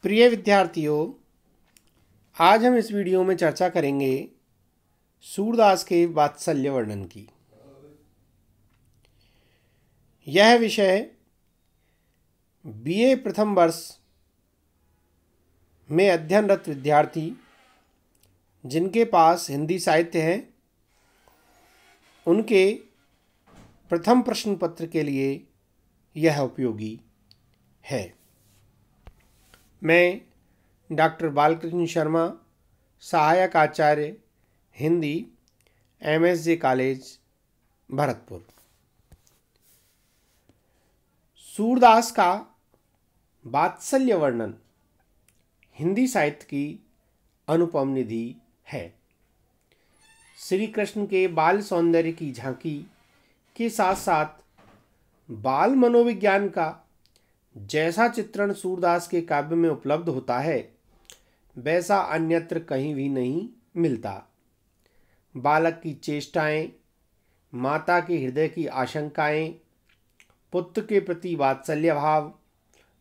प्रिय विद्यार्थियों, आज हम इस वीडियो में चर्चा करेंगे सूरदास के वात्सल्य वर्णन की। यह विषय बीए प्रथम वर्ष में अध्ययनरत विद्यार्थी जिनके पास हिंदी साहित्य है उनके प्रथम प्रश्न पत्र के लिए यह उपयोगी है। मैं डॉक्टर बालकृष्ण शर्मा, सहायक आचार्य हिंदी, MSJ कॉलेज भरतपुर। सूरदास का वात्सल्य वर्णन हिंदी साहित्य की अनुपम निधि है। श्री कृष्ण के बाल सौंदर्य की झांकी के साथ साथ बाल मनोविज्ञान का जैसा चित्रण सूरदास के काव्य में उपलब्ध होता है वैसा अन्यत्र कहीं भी नहीं मिलता। बालक की चेष्टाएं, माता के हृदय की आशंकाएं, पुत्र के प्रति वात्सल्य भाव,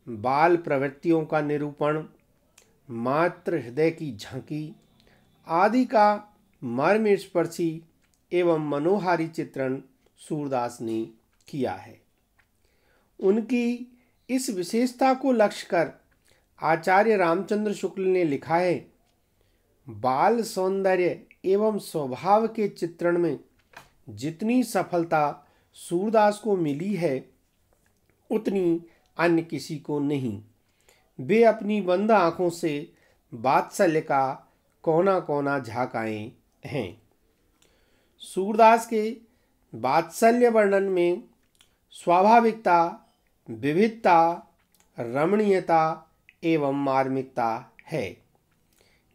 बाल प्रवृत्तियों का निरूपण, मातृ हृदय की झांकी आदि का मर्मस्पर्शी एवं मनोहारी चित्रण सूरदास ने किया है। उनकी इस विशेषता को लक्ष्य कर आचार्य रामचंद्र शुक्ल ने लिखा है, बाल सौंदर्य एवं स्वभाव के चित्रण में जितनी सफलता सूरदास को मिली है उतनी अन्य किसी को नहीं। वे अपनी बंद आंखों से वात्सल्य का कोना कोना झांक आए हैं। सूरदास के वात्सल्य वर्णन में स्वाभाविकता, विविधता, रमणीयता एवं मार्मिकता है,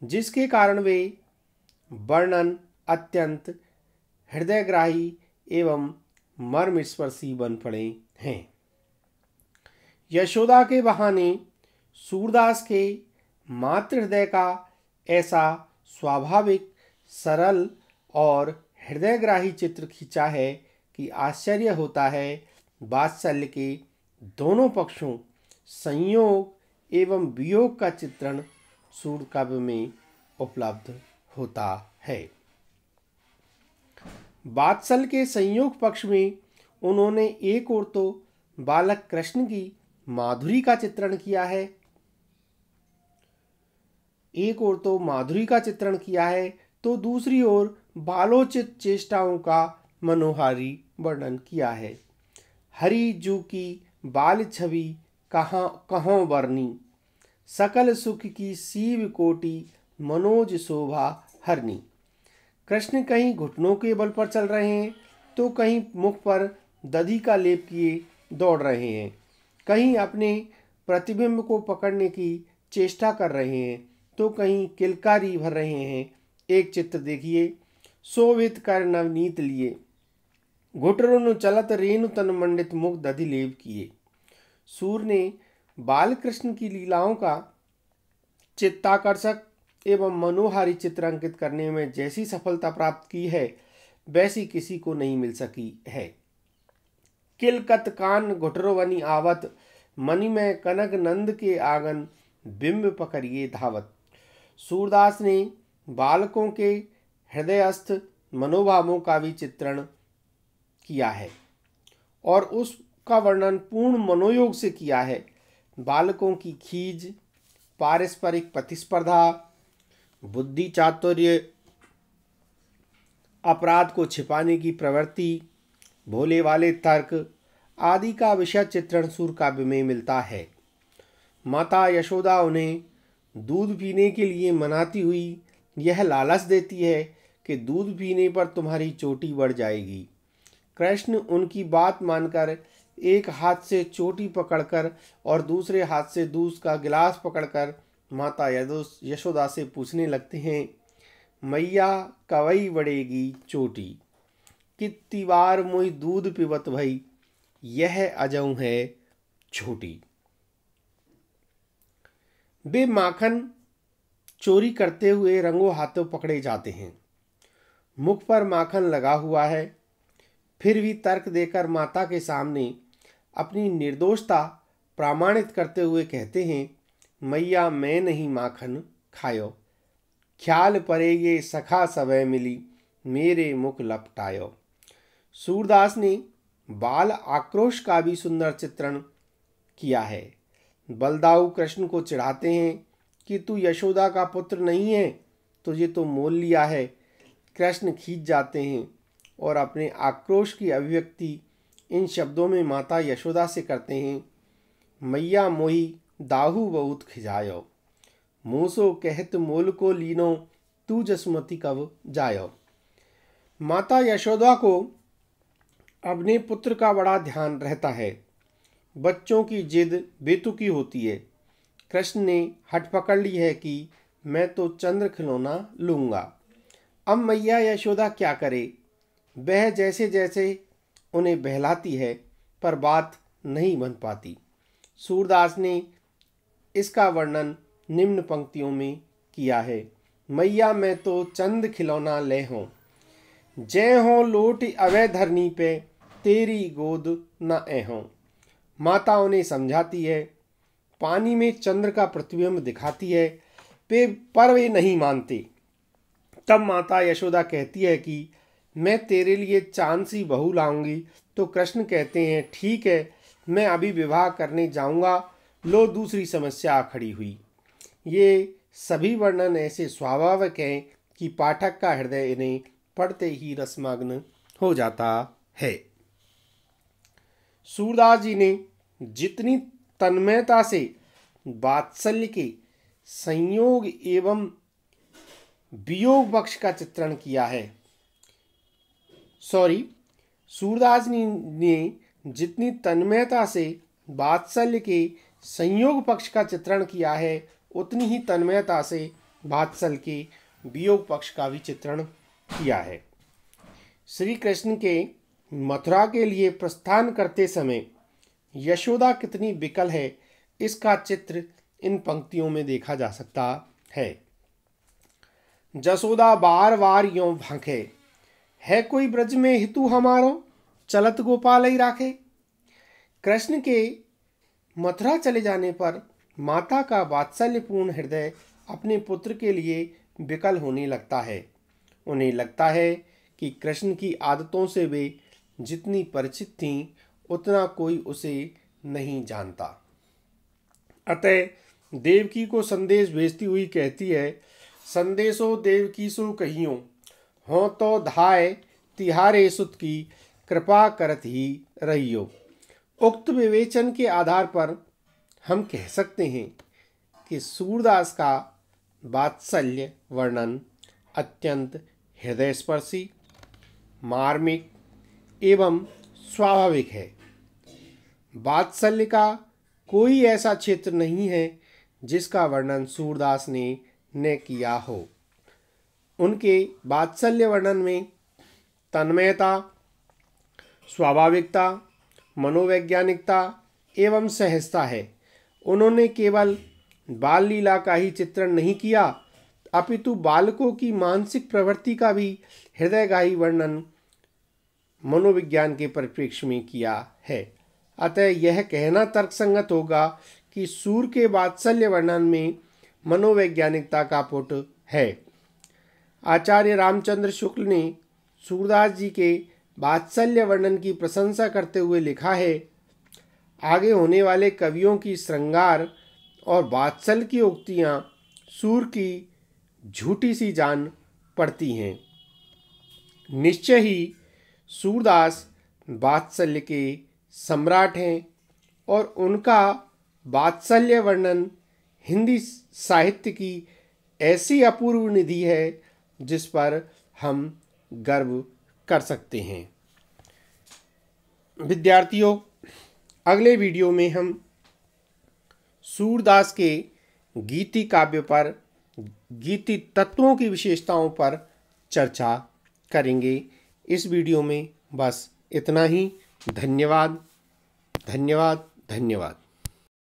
जिसके कारण वे वर्णन अत्यंत हृदयग्राही एवं मर्मस्पर्शी बन पड़े हैं। यशोदा के बहाने सूरदास के मातृ हृदय का ऐसा स्वाभाविक, सरल और हृदयग्राही चित्र खींचा है कि आश्चर्य होता है। वात्सल्य के दोनों पक्षों, संयोग एवं वियोग का चित्रण सूर काव्य में उपलब्ध होता है। वात्सल्य के संयोग पक्ष में उन्होंने एक ओर तो बालक कृष्ण की माधुरी का चित्रण किया है, तो दूसरी ओर बालोचित चेष्टाओं का मनोहारी वर्णन किया है। हरि जू की बाल छवि कहाँ वर्णी, सकल सुख की सीव कोटि मनोज शोभा हरनी। कृष्ण कहीं घुटनों के बल पर चल रहे हैं तो कहीं मुख पर दधी का लेप किए दौड़ रहे हैं, कहीं अपने प्रतिबिंब को पकड़ने की चेष्टा कर रहे हैं तो कहीं किलकारी भर रहे हैं। एक चित्र देखिए, शोभित कर नवनीत लिए, घुटरुन चलत रेणु तन मंडित मुख दधि लेप किए। सूर ने बाल कृष्ण की लीलाओं का चित्ताकर्षक एवं मनोहारी चित्र अंकित करने में जैसी सफलता प्राप्त की है वैसी किसी को नहीं मिल सकी है। किलकत कान घुटरवनी आवत, मणि में कनक नंद के आंगन, बिंब पकड़िए धावत। सूरदास ने बालकों के हृदयस्थ मनोभावों का भी चित्रण किया है और उसका वर्णन पूर्ण मनोयोग से किया है। बालकों की खीज, पारस्परिक प्रतिस्पर्धा, बुद्धि चातुर्य, अपराध को छिपाने की प्रवृत्ति, भोले वाले तर्क आदि का विषय चित्रण सूर काव्य में मिलता है। माता यशोदा उन्हें दूध पीने के लिए मनाती हुई यह लालच देती है कि दूध पीने पर तुम्हारी चोटी बढ़ जाएगी। कृष्ण उनकी बात मानकर एक हाथ से चोटी पकड़कर और दूसरे हाथ से दूध का गिलास पकड़कर माता यशोदा से पूछने लगते हैं, मैया कवई बढ़ेगी चोटी, कितनी बार मोई दूध पिबत भई, यह अजऊ है छोटी। वे माखन चोरी करते हुए रंगों हाथों पकड़े जाते हैं। मुख पर माखन लगा हुआ है, फिर भी तर्क देकर माता के सामने अपनी निर्दोषता प्रमाणित करते हुए कहते हैं, मैया मैं नहीं माखन खायो। ख्याल परेगे सखा सवै मिली, मेरे मुख लपटायो। सूरदास ने बाल आक्रोश का भी सुंदर चित्रण किया है। बलदाऊ कृष्ण को चिढ़ाते हैं कि तू यशोदा का पुत्र नहीं है, तुझे तो मोल लिया है। कृष्ण खींच जाते हैं और अपने आक्रोश की अभिव्यक्ति इन शब्दों में माता यशोदा से करते हैं। मैया मोही दाहू बहुत खिजायो, मूसो कहत मोल को लीनो, तू जसमती कब जायो। माता यशोदा को अपने पुत्र का बड़ा ध्यान रहता है। बच्चों की जिद बेतुकी होती है। कृष्ण ने हट पकड़ ली है कि मैं तो चंद्र खिलौना लूँगा। अब मैया यशोदा क्या करे? वह जैसे जैसे उन्हें बहलाती है पर बात नहीं बन पाती। सूरदास ने इसका वर्णन निम्न पंक्तियों में किया है। मैया मैं तो चंद खिलौना ले हों, जय हो लोट अवै धरनी पे, तेरी गोद न एहों। माता उन्हें समझाती है, पानी में चंद्र का प्रतिबिंब दिखाती है, पर वे नहीं मानते। तब माता यशोदा कहती है कि मैं तेरे लिए चांद सी बहू लाऊंगी। तो कृष्ण कहते हैं ठीक है, मैं अभी विवाह करने जाऊंगा। लो दूसरी समस्या खड़ी हुई। ये सभी वर्णन ऐसे स्वाभाविक हैं कि पाठक का हृदय इन्हें पढ़ते ही रसमग्न हो जाता है। सूरदास जी ने जितनी तन्मयता से वात्सल्य के संयोग एवं वियोग पक्ष का चित्रण किया है, सूरदास ने जितनी तन्मयता से वात्सल्य के संयोग पक्ष का चित्रण किया है, उतनी ही तन्मयता से वात्सल्य के वियोग पक्ष का भी चित्रण किया है। श्री कृष्ण के मथुरा के लिए प्रस्थान करते समय यशोदा कितनी विकल है, इसका चित्र इन पंक्तियों में देखा जा सकता है। जसोदा बार बार यों भांखे, है कोई ब्रज में हितु हमारो, चलत गोपाल ही राखे। कृष्ण के मथुरा चले जाने पर माता का वात्सल्यपूर्ण हृदय अपने पुत्र के लिए विकल होने लगता है। उन्हें लगता है कि कृष्ण की आदतों से वे जितनी परिचित थीं, उतना कोई उसे नहीं जानता। अतः देवकी को संदेश भेजती हुई कहती है, संदेशो देवकी सो कहियो, हो तो धाय तिहारे सुत की, कृपा करत ही रहियो। उक्त विवेचन के आधार पर हम कह सकते हैं कि सूरदास का वात्सल्य वर्णन अत्यंत हृदयस्पर्शी, मार्मिक एवं स्वाभाविक है। वात्सल्य का कोई ऐसा क्षेत्र नहीं है जिसका वर्णन सूरदास ने न किया हो। उनके वात्सल्य वर्णन में तन्मयता, स्वाभाविकता, मनोवैज्ञानिकता एवं सहजता है। उन्होंने केवल बाल लीला का ही चित्रण नहीं किया, अपितु बालकों की मानसिक प्रवृत्ति का भी हृदयगाही वर्णन मनोविज्ञान के परिप्रेक्ष्य में किया है। अतः यह कहना तर्कसंगत होगा कि सूर के वात्सल्य वर्णन में मनोवैज्ञानिकता का पुट है। आचार्य रामचंद्र शुक्ल ने सूरदास जी के वात्सल्य वर्णन की प्रशंसा करते हुए लिखा है, आगे होने वाले कवियों की श्रृंगार और वात्सल्य की उक्तियाँ सूर की झूठी सी जान पड़ती हैं। निश्चय ही सूरदास वात्सल्य के सम्राट हैं और उनका वात्सल्य वर्णन हिंदी साहित्य की ऐसी अपूर्व निधि है जिस पर हम गर्व कर सकते हैं। विद्यार्थियों, अगले वीडियो में हम सूरदास के गीति काव्य पर, गीति तत्वों की विशेषताओं पर चर्चा करेंगे। इस वीडियो में बस इतना ही। धन्यवाद, धन्यवाद, धन्यवाद।